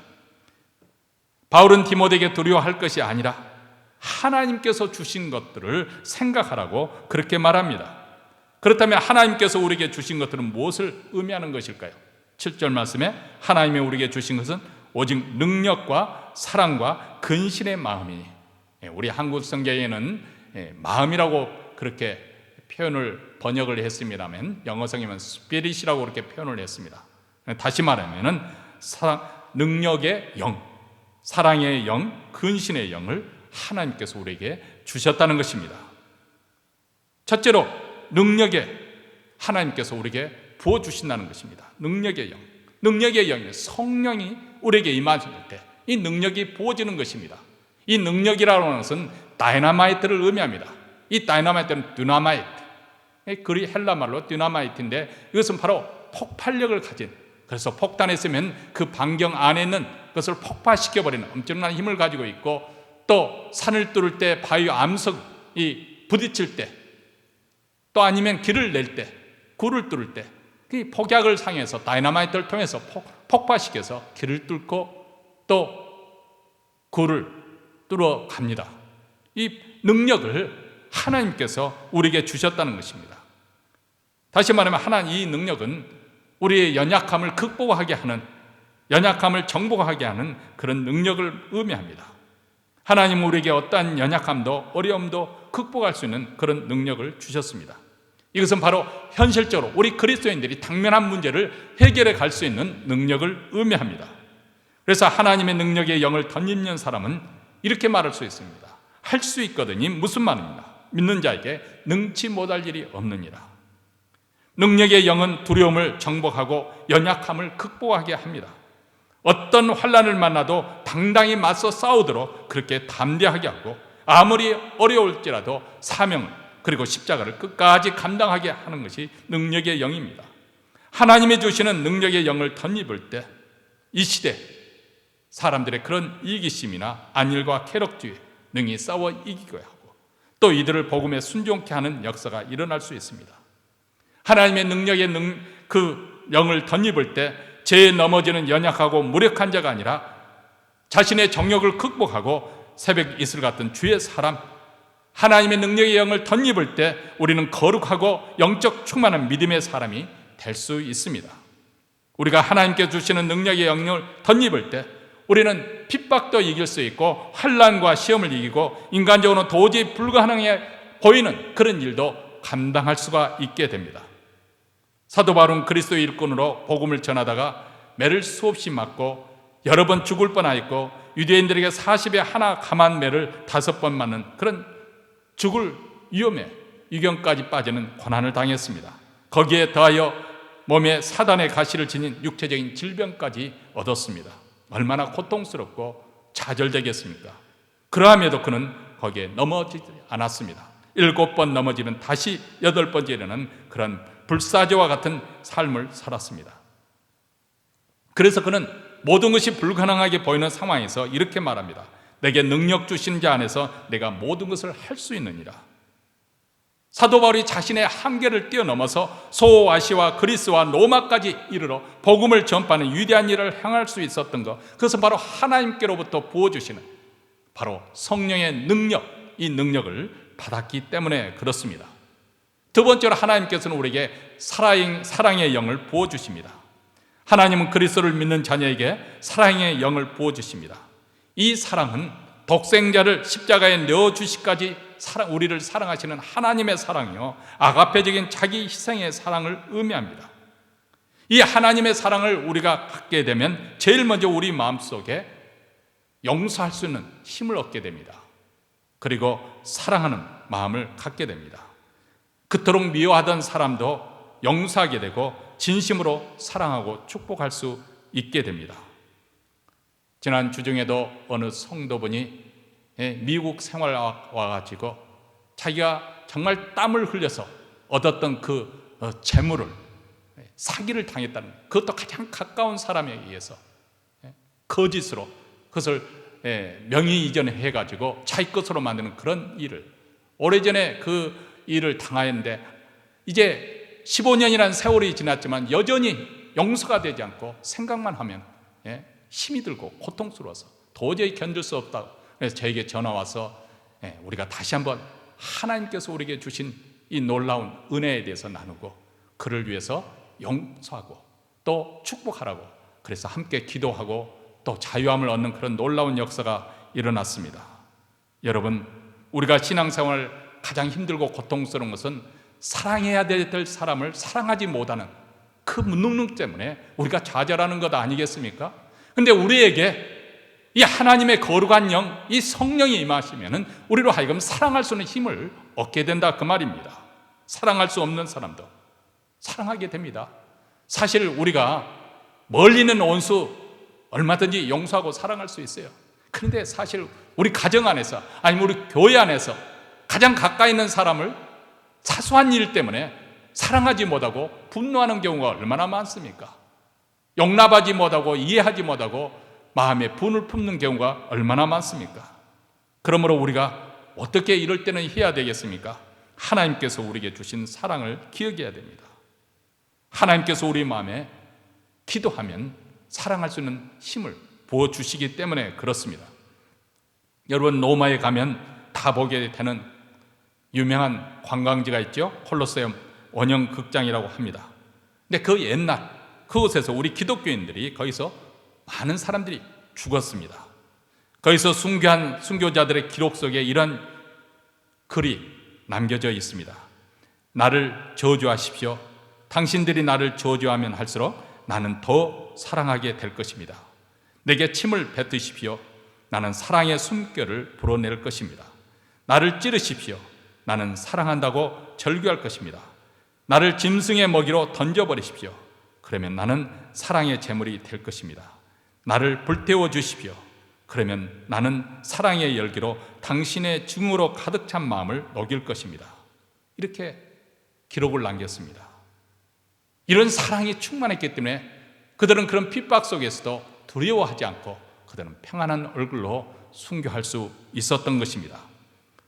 바울은 디모데에게 두려워할 것이 아니라 하나님께서 주신 것들을 생각하라고 그렇게 말합니다. 그렇다면 하나님께서 우리에게 주신 것들은 무엇을 의미하는 것일까요? 7절 말씀에 하나님이 우리에게 주신 것은 오직 능력과 사랑과 근신의 마음이니, 우리 한국 성경에는 마음이라고 그렇게 번역을 했습니다만 영어 성경은 스피릿이라고 그렇게 표현을 했습니다. 다시 말하면은 능력의 영, 사랑의 영, 근신의 영을 하나님께서 우리에게 주셨다는 것입니다. 첫째로 능력의 하나님께서 우리에게 부어주신다는 것입니다. 능력의 영, 능력의 영이 성령이 우리에게 임하실 때 이 능력이 부어지는 것입니다. 이 능력이라는 것은 다이너마이트를 의미합니다. 이 다이너마이트는 드나마이트, 그리 헬라 말로 디나마이트인데 이것은 바로 폭발력을 가진, 그래서 폭탄했으면 그 반경 안에 있는 것을 폭파시켜버리는 엄청난 힘을 가지고 있고, 또 산을 뚫을 때 바위 암석이 부딪힐 때, 또 아니면 길을 낼 때, 굴을 뚫을 때 그 폭약을 상해서 다이너마이트를 통해서 폭파시켜서 길을 뚫고 또 굴을 뚫어 갑니다. 이 능력을 하나님께서 우리에게 주셨다는 것입니다. 다시 말하면 하나님 이 능력은 우리의 연약함을 극복하게 하는, 연약함을 정복하게 하는 그런 능력을 의미합니다. 하나님은 우리에게 어떠한 연약함도 어려움도 극복할 수 있는 그런 능력을 주셨습니다. 이것은 바로 현실적으로 우리 그리스도인들이 당면한 문제를 해결해 갈 수 있는 능력을 의미합니다. 그래서 하나님의 능력의 영을 덧입는 사람은 이렇게 말할 수 있습니다. 할 수 있거든이 무슨 말입니까? 믿는 자에게 능치 못할 일이 없느니라. 능력의 영은 두려움을 정복하고 연약함을 극복하게 합니다. 어떤 환난을 만나도 당당히 맞서 싸우도록 그렇게 담대하게 하고, 아무리 어려울지라도 사명 그리고 십자가를 끝까지 감당하게 하는 것이 능력의 영입니다. 하나님이 주시는 능력의 영을 덧입을 때 이 시대 사람들의 그런 이기심이나 안일과 쾌락주의 능히 싸워 이기게 하고, 또 이들을 복음에 순종케 하는 역사가 일어날 수 있습니다. 하나님의 능력의 그 영을 덧입을 때 죄에 넘어지는 연약하고 무력한 자가 아니라 자신의 정욕을 극복하고 새벽 이슬 같은 주의 사람, 하나님의 능력의 영을 덧입을 때 우리는 거룩하고 영적 충만한 믿음의 사람이 될 수 있습니다. 우리가 하나님께 주시는 능력의 영을 덧입을 때 우리는 핍박도 이길 수 있고 환난과 시험을 이기고 인간적으로는 도저히 불가능해 보이는 그런 일도 감당할 수가 있게 됩니다. 사도 바울은 그리스도의 일꾼으로 복음을 전하다가 매를 수없이 맞고 여러 번 죽을 뻔하였고, 유대인들에게 40에 하나 감한 매를 5번 맞는 그런 죽을 위험에 유경까지 빠지는 고난을 당했습니다. 거기에 더하여 몸에 사단의 가시를 지닌 육체적인 질병까지 얻었습니다. 얼마나 고통스럽고 좌절되겠습니까? 그러함에도 그는 거기에 넘어지지 않았습니다. 7번 넘어지면 다시 8번째 일어나는 그런 불사조와 같은 삶을 살았습니다. 그래서 그는 모든 것이 불가능하게 보이는 상황에서 이렇게 말합니다. 내게 능력 주신 자 안에서 내가 모든 것을 할 수 있느니라. 사도 바울이 자신의 한계를 뛰어넘어서 소아시아 그리스와 로마까지 이르러 복음을 전파하는 위대한 일을 행할 수 있었던 것, 그것은 바로 하나님께로부터 부어주시는 바로 성령의 능력, 이 능력을 받았기 때문에 그렇습니다. 두 번째로 하나님께서는 우리에게 사랑의 영을 부어주십니다. 하나님은 그리스도를 믿는 자녀에게 사랑의 영을 부어주십니다. 이 사랑은 독생자를 십자가에 넣어주시기까지 우리를 사랑하시는 하나님의 사랑이요, 아가페적인 자기 희생의 사랑을 의미합니다. 이 하나님의 사랑을 우리가 갖게 되면 제일 먼저 우리 마음속에 용서할 수 있는 힘을 얻게 됩니다. 그리고 사랑하는 마음을 갖게 됩니다. 그토록 미워하던 사람도 용서하게 되고 진심으로 사랑하고 축복할 수 있게 됩니다. 지난 주중에도 어느 성도분이 미국 생활 와가지고 자기가 정말 땀을 흘려서 얻었던 그 재물을 사기를 당했다는, 그것도 가장 가까운 사람에 의해서 거짓으로 그것을 명의 이전해 가지고 자기 것으로 만드는 그런 일을, 오래전에 그 일을 당하였는데 이제 15년이라는 세월이 지났지만 여전히 용서가 되지 않고 생각만 하면 힘이 들고 고통스러워서 도저히 견딜 수 없다고, 그래서 저에게 전화 와서 우리가 다시 한번 하나님께서 우리에게 주신 이 놀라운 은혜에 대해서 나누고 그를 위해서 용서하고 또 축복하라고, 그래서 함께 기도하고 또 자유함을 얻는 그런 놀라운 역사가 일어났습니다. 여러분, 우리가 신앙생활 가장 힘들고 고통스러운 것은 사랑해야 될 사람을 사랑하지 못하는 그 무능력 때문에 우리가 좌절하는 것 아니겠습니까? 근데 우리에게 이 하나님의 거룩한 영, 이 성령이 임하시면은 우리로 하여금 사랑할 수 있는 힘을 얻게 된다, 그 말입니다. 사랑할 수 없는 사람도 사랑하게 됩니다. 사실 우리가 멀리 있는 원수 얼마든지 용서하고 사랑할 수 있어요. 그런데 사실 우리 가정 안에서, 아니면 우리 교회 안에서 가장 가까이 있는 사람을 사소한 일 때문에 사랑하지 못하고 분노하는 경우가 얼마나 많습니까? 용납하지 못하고 이해하지 못하고 마음에 분을 품는 경우가 얼마나 많습니까? 그러므로 우리가 어떻게 이럴 때는 해야 되겠습니까? 하나님께서 우리에게 주신 사랑을 기억해야 됩니다. 하나님께서 우리 마음에 기도하면 사랑할 수 있는 힘을 부어주시기 때문에 그렇습니다. 여러분, 로마에 가면 다 보게 되는 유명한 관광지가 있죠. 콜로세움 원형 극장이라고 합니다. 근데 그 옛날 그곳에서 우리 기독교인들이 거기서 많은 사람들이 죽었습니다. 거기서 순교한 순교자들의 기록 속에 이런 글이 남겨져 있습니다. 나를 저주하십시오. 당신들이 나를 저주하면 할수록 나는 더 사랑하게 될 것입니다. 내게 침을 뱉으십시오. 나는 사랑의 숨결을 불어낼 것입니다. 나를 찌르십시오. 나는 사랑한다고 절규할 것입니다. 나를 짐승의 먹이로 던져버리십시오. 그러면 나는 사랑의 제물이 될 것입니다. 나를 불태워 주십시오. 그러면 나는 사랑의 열기로 당신의 증오로 가득 찬 마음을 녹일 것입니다. 이렇게 기록을 남겼습니다. 이런 사랑이 충만했기 때문에 그들은 그런 핍박 속에서도 두려워하지 않고 그들은 평안한 얼굴로 순교할 수 있었던 것입니다.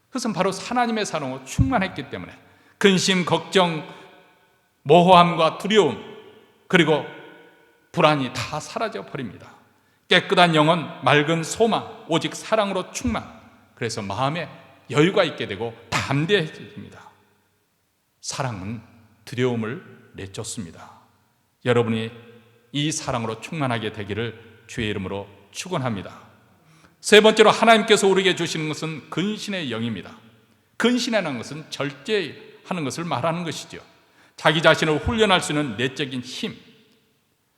그것은 바로 하나님의 사랑으로 충만했기 때문에 근심, 걱정, 모호함과 두려움 그리고 불안이 다 사라져 버립니다. 깨끗한 영혼, 맑은 소망, 오직 사랑으로 충만. 그래서 마음에 여유가 있게 되고 담대해집니다. 사랑은 두려움을 내쫓습니다. 여러분이 이 사랑으로 충만하게 되기를 주의 이름으로 축원합니다. 세 번째로 하나님께서 우리에게 주시는 것은 근신의 영입니다. 근신이라는 것은 절제하는 것을 말하는 것이죠. 자기 자신을 훈련할 수 있는 내적인 힘.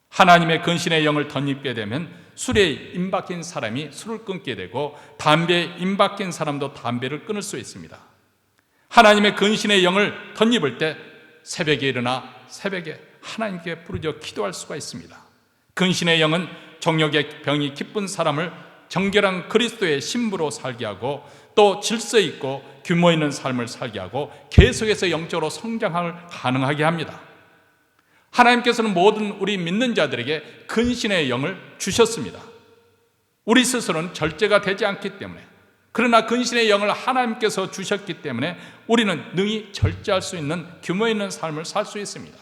하나님의 근신의 영을 덧입게 되면 술에 임박힌 사람이 술을 끊게 되고 담배에 임박힌 사람도 담배를 끊을 수 있습니다. 하나님의 근신의 영을 덧입을 때 새벽에 일어나 새벽에 하나님께 부르짖어 기도할 수가 있습니다. 근신의 영은 정욕의 병이 기쁜 사람을 정결한 그리스도의 신부로 살게 하고 또 질서 있고 규모 있는 삶을 살게 하고 계속해서 영적으로 성장을 가능하게 합니다. 하나님께서는 모든 우리 믿는 자들에게 근신의 영을 주셨습니다. 우리 스스로는 절제가 되지 않기 때문에, 그러나 근신의 영을 하나님께서 주셨기 때문에 우리는 능히 절제할 수 있는 규모 있는 삶을 살 수 있습니다.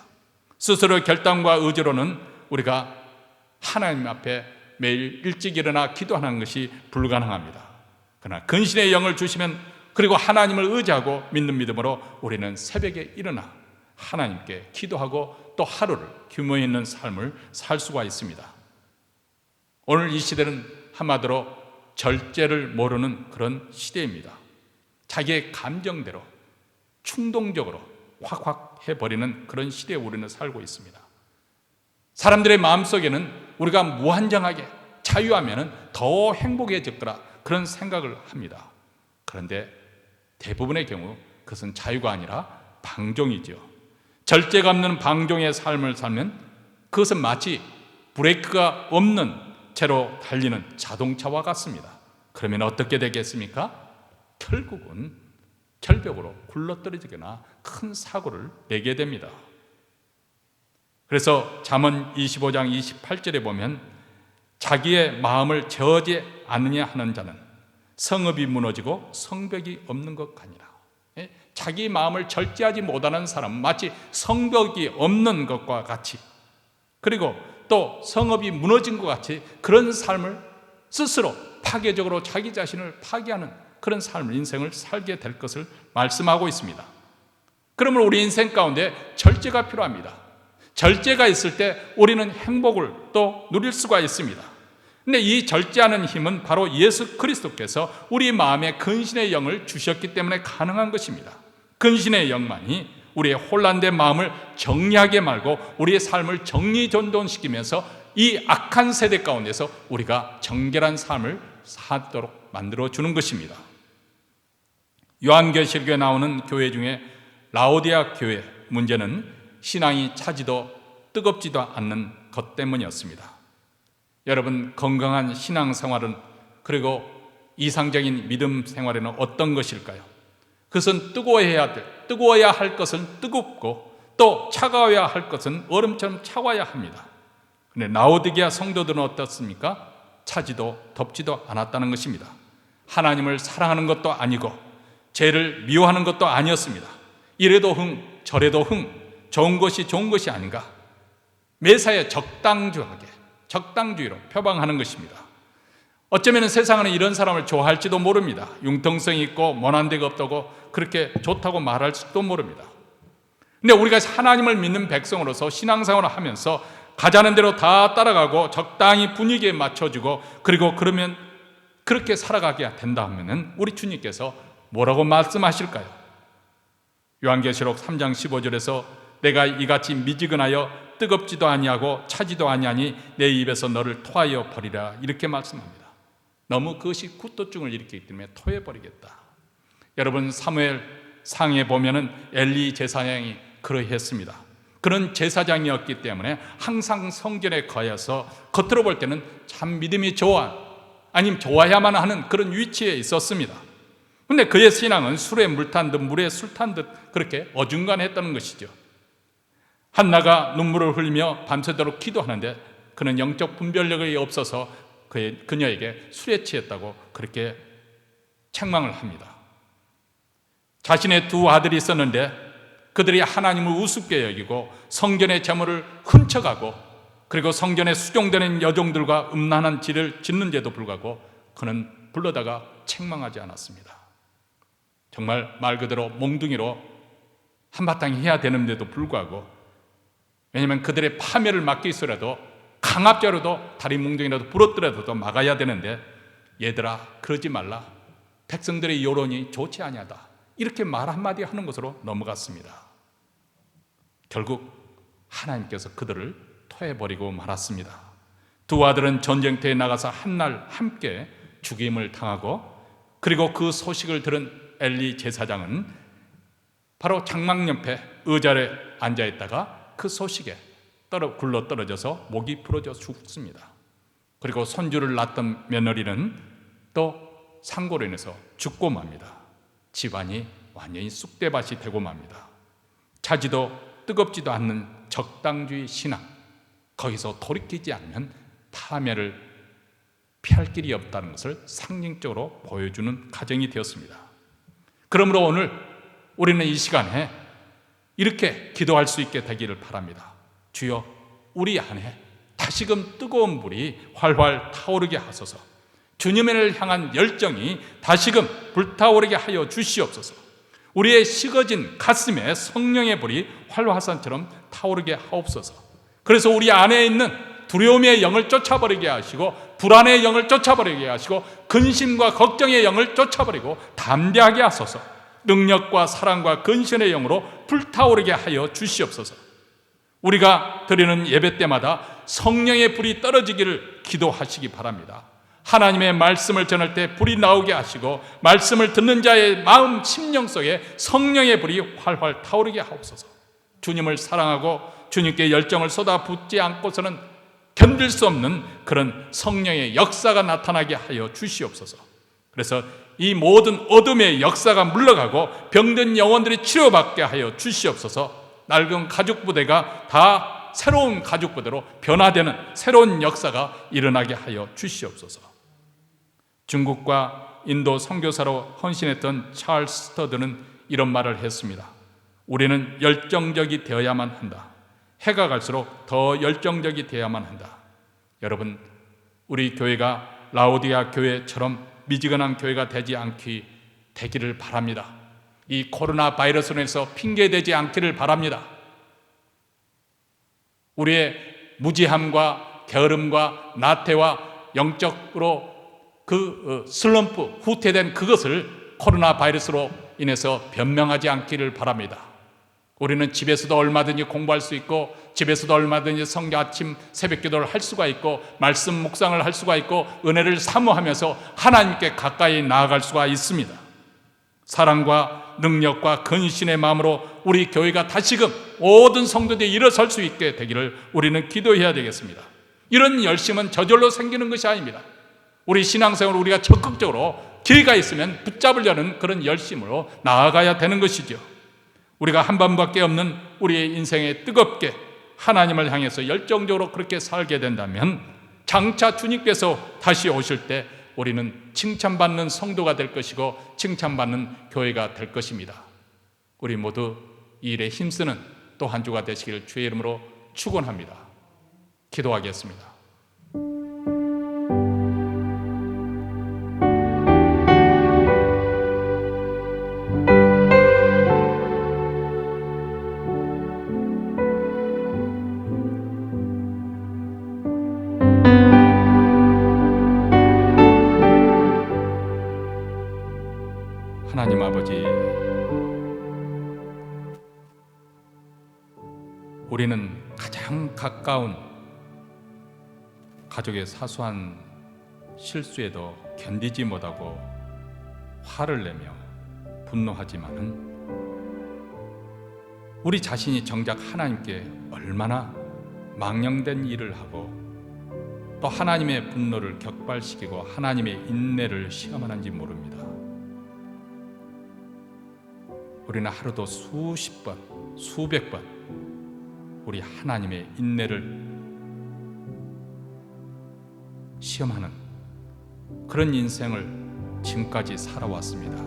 스스로의 결단과 의지로는 우리가 하나님 앞에 매일 일찍 일어나 기도하는 것이 불가능합니다. 그러나 근신의 영을 주시면, 그리고 하나님을 의지하고 믿는 믿음으로 우리는 새벽에 일어나 하나님께 기도하고 또 하루를 규모 있는 삶을 살 수가 있습니다. 오늘 이 시대는 한마디로 절제를 모르는 그런 시대입니다. 자기의 감정대로 충동적으로 확확 해버리는 그런 시대에 우리는 살고 있습니다. 사람들의 마음속에는 우리가 무한정하게 자유하면 더 행복해질 거라 그런 생각을 합니다. 그런데 대부분의 경우 그것은 자유가 아니라 방종이죠. 절제가 없는 방종의 삶을 살면 그것은 마치 브레이크가 없는 채로 달리는 자동차와 같습니다. 그러면 어떻게 되겠습니까? 결국은 절벽으로 굴러떨어지거나 큰 사고를 내게 됩니다. 그래서 잠언 25장 28절에 보면 자기의 마음을 저지 않느냐 하는 자는 성읍이 무너지고 성벽이 없는 것 같니라. 자기 마음을 절제하지 못하는 사람은 마치 성벽이 없는 것과 같이, 그리고 또 성읍이 무너진 것 같이 그런 삶을 스스로 파괴적으로 자기 자신을 파괴하는 그런 삶을, 인생을 살게 될 것을 말씀하고 있습니다. 그러면 우리 인생 가운데 절제가 필요합니다. 절제가 있을 때 우리는 행복을 또 누릴 수가 있습니다. 근데 이 절제하는 힘은 바로 예수 그리스도께서 우리 마음에 근신의 영을 주셨기 때문에 가능한 것입니다. 근신의 영만이 우리의 혼란된 마음을 정리하게 말고 우리의 삶을 정리전돈시키면서 이 악한 세대 가운데서 우리가 정결한 삶을 살도록 만들어주는 것입니다. 요한계시록에 나오는 교회 중에 라오디아 교회 문제는 신앙이 차지도 뜨겁지도 않는 것 때문이었습니다. 여러분, 건강한 신앙생활은, 그리고 이상적인 믿음 생활에는 어떤 것일까요? 그것은 뜨거워야 할 것은 뜨겁고 또 차가워야 할 것은 얼음처럼 차가워야 합니다. 그런데 라오디게아 성도들은 어떻습니까? 차지도 덥지도 않았다는 것입니다. 하나님을 사랑하는 것도 아니고 죄를 미워하는 것도 아니었습니다. 이래도 흥 저래도 흥, 좋은 것이 아닌가, 매사에 적당주의로 표방하는 것입니다. 어쩌면 세상은 이런 사람을 좋아할지도 모릅니다. 융통성이 있고 모난 데가 없다고 그렇게 좋다고 말할지도 모릅니다. 근데 우리가 하나님을 믿는 백성으로서 신앙생활을 하면서 가자는 대로 다 따라가고 적당히 분위기에 맞춰주고 그리고 그러면 그렇게 살아가게 된다 하면은 우리 주님께서 뭐라고 말씀하실까요? 요한계시록 3장 15절에서 내가 이같이 미지근하여 뜨겁지도 아니하고 차지도 아니하니 내 입에서 너를 토하여 버리라, 이렇게 말씀합니다. 너무 그것이 구토증을 일으키기 때문에 토해버리겠다. 여러분, 사무엘 상에 보면은 엘리 제사장이 그러했습니다. 그런 제사장이었기 때문에 항상 성전에 가서 겉으로 볼 때는 참 믿음이 아니면 좋아야만 하는 그런 위치에 있었습니다. 그런데 그의 신앙은 술에 물 탄 듯 물에 술 탄 듯 그렇게 어중간했다는 것이죠. 한나가 눈물을 흘리며 밤새도록 기도하는데 그는 영적 분별력이 없어서 그녀에게 술에 취했다고 그렇게 책망을 합니다. 자신의 두 아들이 있었는데 그들이 하나님을 우습게 여기고 성전의 제물을 훔쳐가고 그리고 성전에 수종되는 여종들과 음란한 질을 짓는데도 불구하고 그는 불러다가 책망하지 않았습니다. 정말 말 그대로 몽둥이로 한바탕 해야 되는데도 불구하고, 왜냐하면 그들의 파멸을 막기 위해서라도 강압자로도 다리 몽둥이라도 부러뜨려도 막아야 되는데, 얘들아 그러지 말라, 백성들의 여론이 좋지 아니하다, 이렇게 말 한마디 하는 것으로 넘어갔습니다. 결국 하나님께서 그들을 토해버리고 말았습니다. 두 아들은 전쟁터에 나가서 한날 함께 죽임을 당하고, 그리고 그 소식을 들은 엘리 제사장은 바로 장막 옆에 의자에 앉아있다가 그 소식에 굴러 떨어져서 목이 부러져 죽습니다. 그리고 손주를 낳았던 며느리는 또 상고로 인해서 죽고 맙니다. 집안이 완전히 쑥대밭이 되고 맙니다. 차지도 뜨겁지도 않는 적당주의 신앙, 거기서 돌이키지 않으면 파멸을 피할 길이 없다는 것을 상징적으로 보여주는 가정이 되었습니다. 그러므로 오늘 우리는 이 시간에 이렇게 기도할 수 있게 되기를 바랍니다. 주여, 우리 안에 다시금 뜨거운 불이 활활 타오르게 하소서. 주님을 향한 열정이 다시금 불타오르게 하여 주시옵소서. 우리의 식어진 가슴에 성령의 불이 활화산처럼 타오르게 하옵소서. 그래서 우리 안에 있는 두려움의 영을 쫓아버리게 하시고, 불안의 영을 쫓아버리게 하시고, 근심과 걱정의 영을 쫓아버리고 담대하게 하소서. 능력과 사랑과 근신의 영으로 불타오르게 하여 주시옵소서. 우리가 드리는 예배 때마다 성령의 불이 떨어지기를 기도하시기 바랍니다. 하나님의 말씀을 전할 때 불이 나오게 하시고, 말씀을 듣는 자의 마음 심령 속에 성령의 불이 활활 타오르게 하옵소서. 주님을 사랑하고 주님께 열정을 쏟아붓지 않고서는 견딜 수 없는 그런 성령의 역사가 나타나게 하여 주시옵소서. 그래서 이 모든 어둠의 역사가 물러가고 병든 영혼들이 치료받게 하여 주시옵소서. 낡은 가죽부대가 다 새로운 가죽부대로 변화되는 새로운 역사가 일어나게 하여 주시옵소서. 중국과 인도 선교사로 헌신했던 찰스 스터드는 이런 말을 했습니다. 우리는 열정적이 되어야만 한다. 해가 갈수록 더 열정적이 되어야만 한다. 여러분, 우리 교회가 라오디게아 교회처럼 미지근한 교회가 되기를 바랍니다. 이 코로나 바이러스로 인해서 핑계대지 않기를 바랍니다. 우리의 무지함과 게으름과 나태와 영적으로 그 슬럼프, 후퇴된 그것을 코로나 바이러스로 인해서 변명하지 않기를 바랍니다. 우리는 집에서도 얼마든지 공부할 수 있고, 집에서도 얼마든지 성경 아침 새벽 기도를 할 수가 있고, 말씀 묵상을 할 수가 있고, 은혜를 사모하면서 하나님께 가까이 나아갈 수가 있습니다. 사랑과 능력과 근신의 마음으로 우리 교회가 다시금 모든 성도들이 일어설 수 있게 되기를 우리는 기도해야 되겠습니다. 이런 열심은 저절로 생기는 것이 아닙니다. 우리 신앙생활을 우리가 적극적으로 기회가 있으면 붙잡으려는 그런 열심으로 나아가야 되는 것이죠. 우리가 한 번밖에 없는 우리의 인생에 뜨겁게 하나님을 향해서 열정적으로 그렇게 살게 된다면 장차 주님께서 다시 오실 때 우리는 칭찬받는 성도가 될 것이고 칭찬받는 교회가 될 것입니다. 우리 모두 이 일에 힘쓰는 또 한 주가 되시기를 주의 이름으로 축원합니다. 기도하겠습니다. 하나님 아버지, 우리는 가장 가까운 가족의 사소한 실수에도 견디지 못하고 화를 내며 분노하지만은 우리 자신이 정작 하나님께 얼마나 망령된 일을 하고 또 하나님의 분노를 격발시키고 하나님의 인내를 시험하는지 모릅니다. 우리는 하루도 수십 번, 수백 번 우리 하나님의 인내를 시험하는 그런 인생을 지금까지 살아왔습니다.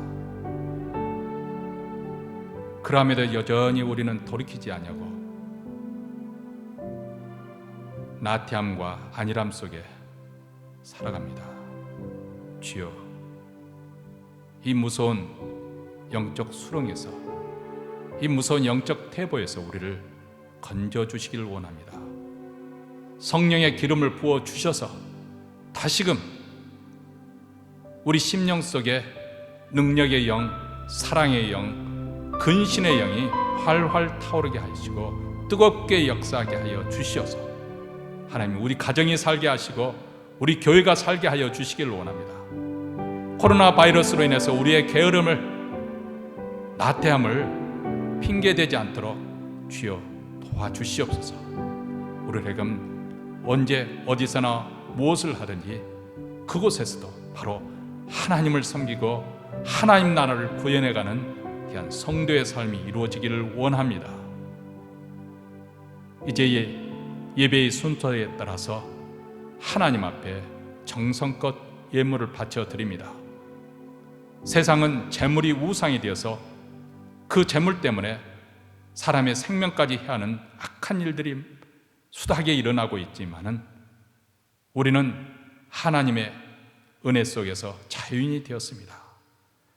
그럼에도 여전히 우리는 돌이키지 아니하고 나태함과 안일함 속에 살아갑니다. 주여, 이 무서운 영적 수렁에서, 이 무서운 영적 태보에서 우리를 건져주시기를 원합니다. 성령의 기름을 부어주셔서 다시금 우리 심령 속에 능력의 영, 사랑의 영, 근신의 영이 활활 타오르게 하시고 뜨겁게 역사하게 하여 주시어서 하나님, 우리 가정이 살게 하시고 우리 교회가 살게 하여 주시기를 원합니다. 코로나 바이러스로 인해서 우리의 게으름을, 나태함을 핑계대지 않도록 주여 도와주시옵소서. 우리에게 언제 어디서나 무엇을 하든지 그곳에서도 바로 하나님을 섬기고 하나님 나라를 구현해가는 귀한 성도의 삶이 이루어지기를 원합니다. 이제 예배의 순서에 따라서 하나님 앞에 정성껏 예물을 바쳐 드립니다. 세상은 재물이 우상이 되어서 그 재물 때문에 사람의 생명까지 해하는 악한 일들이 수다하게 일어나고 있지만은 우리는 하나님의 은혜 속에서 자유인이 되었습니다.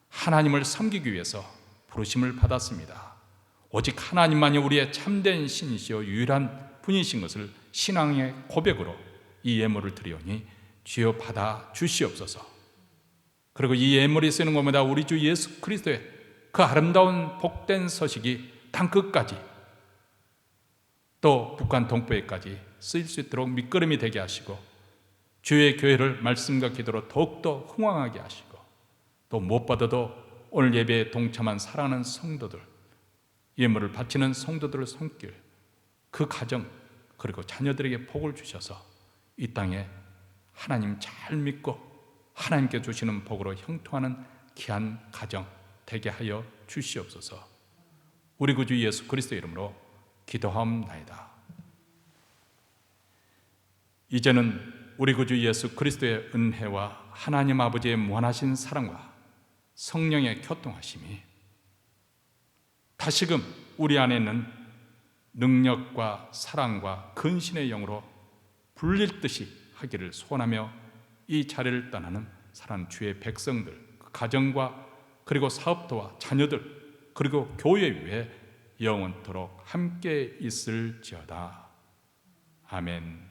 하나님을 섬기기 위해서 부르심을 받았습니다. 오직 하나님만이 우리의 참된 신이시요 유일한 분이신 것을 신앙의 고백으로 이 예물을 드리오니 주여 받아 주시옵소서. 그리고 이 예물이 쓰는 것마다 우리 주 예수 그리스도의 그 아름다운 복된 서식이 땅 끝까지 또 북한 동포에까지 쓰일 수 있도록 밑거름이 되게 하시고 주의 교회를 말씀과 기도로 더욱더 흥왕하게 하시고 또 무엇보다도 오늘 예배에 동참한 사랑하는 성도들, 예물을 바치는 성도들의 손길, 그 가정 그리고 자녀들에게 복을 주셔서 이 땅에 하나님 잘 믿고 하나님께 주시는 복으로 형통하는 귀한 가정 되게 하여 주시옵소서. 우리 구주 예수 그리스도의 이름으로 기도하옵나이다. 이제는 우리 구주 예수 그리스도의 은혜와 하나님 아버지의 무한하신 사랑과 성령의 교통하심이 다시금 우리 안에 있는 능력과 사랑과 근신의 영으로 불릴 듯이 하기를 소원하며 이 자리를 떠나는 사랑하는 주의 백성들, 그 가정과 그리고 사업도와 자녀들 그리고 교회 위에 영원토록 함께 있을지어다. 아멘.